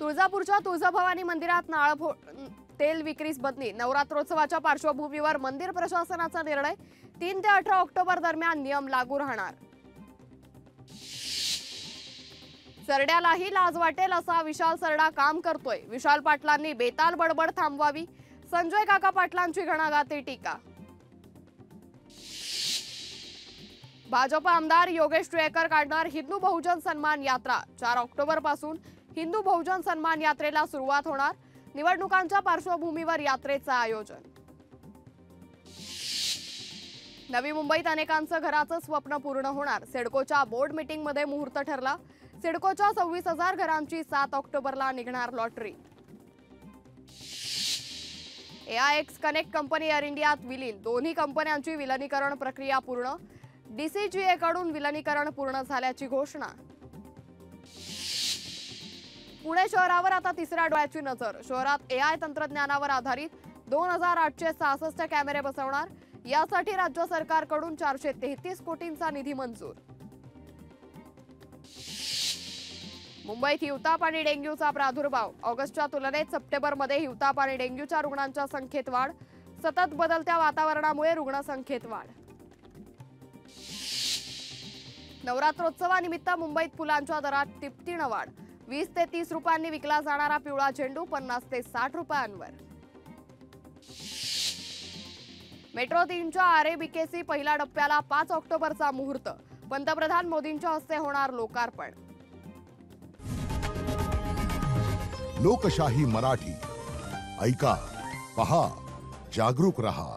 तुळजापूरच्या तुळजाभवानी मंदिरात नारळ तेल विक्रीस बंदी। नवरात्रोत्सवाच्या पार्श्वभूमीवर मंदिर प्रशासनाचा निर्णय। 3 ते 18 ऑक्टोबर दरम्यान नियम लागू राहणार। सरड्यालाही लाज वाटेल असा विशाल सरडा काम करतोय। विशाल पाटलांनी बेताल बडबड थांबवावी। संजय काका पाटलांची घणाघाती टीका। भाजप आमदार योगेश टिळेकर काढणार हिंदू बहुजन सन्मान यात्रा। 4 ऑक्टोबर पासून हिंदू बहुजन सन्मान यात्रेला सुरुवात होणार। निवडणुकांच्या पार्श्वभूमीवर यात्रेचं आयोजन। नवी मुंबईत अनेकांचं घराचं स्वप्न पूर्ण होणार। सिडकोच्या बोर्ड मीटिंगमध्ये मुहूर्त ठरला। सिडकोच्या 26,000 घरांची 7 ऑक्टोबरला निघणार lottery. AIX connect company air इंडियात विलीन। दोन्ही कंपन्यांची विलीनीकरण प्रक्रिया पूर्ण। DCGA कडून विलीनीकरण पूर्ण झाल्याची घोषणा। पुणे शहरावर आता तिसऱ्या डोळ्याची नजर। शहरात AI तंत्रज्ञानावर आधारित 2866 कॅमेरे बसवणार। यासाठी राज्य सरकारकडून 433 कोटींचा निधी मंजूर। मुंबईत हिवताप आणि डेंग्यूचा प्रादुर्भाव। ऑगस्टच्या तुलनेत सप्टेंबरमध्ये हिवताप आणि डेंग्यूच्या रुग्णांच्या संख्येत वाढ। सतत बदलत्या वातावरणामुळे रुग्णसंख्येत वाढ। नवरात्रोत्सवानिमित्त मुंबईत फुलांच्या दरात तिपटीनं वाढ। 20 ते 30 रुपयांनी विकला जाणारा पिवळा झेंडू 50 ते 60 रुपयांवर। मेट्रो 3च्या RABKC पहिल्या टप्प्याला 5 ऑक्टोबरचा मुहूर्त। पंतप्रधान मोदींच्या हस्ते होणार लोकार्पण। लोकशाही मराठी ऐका, पहा, जागरूक रहा।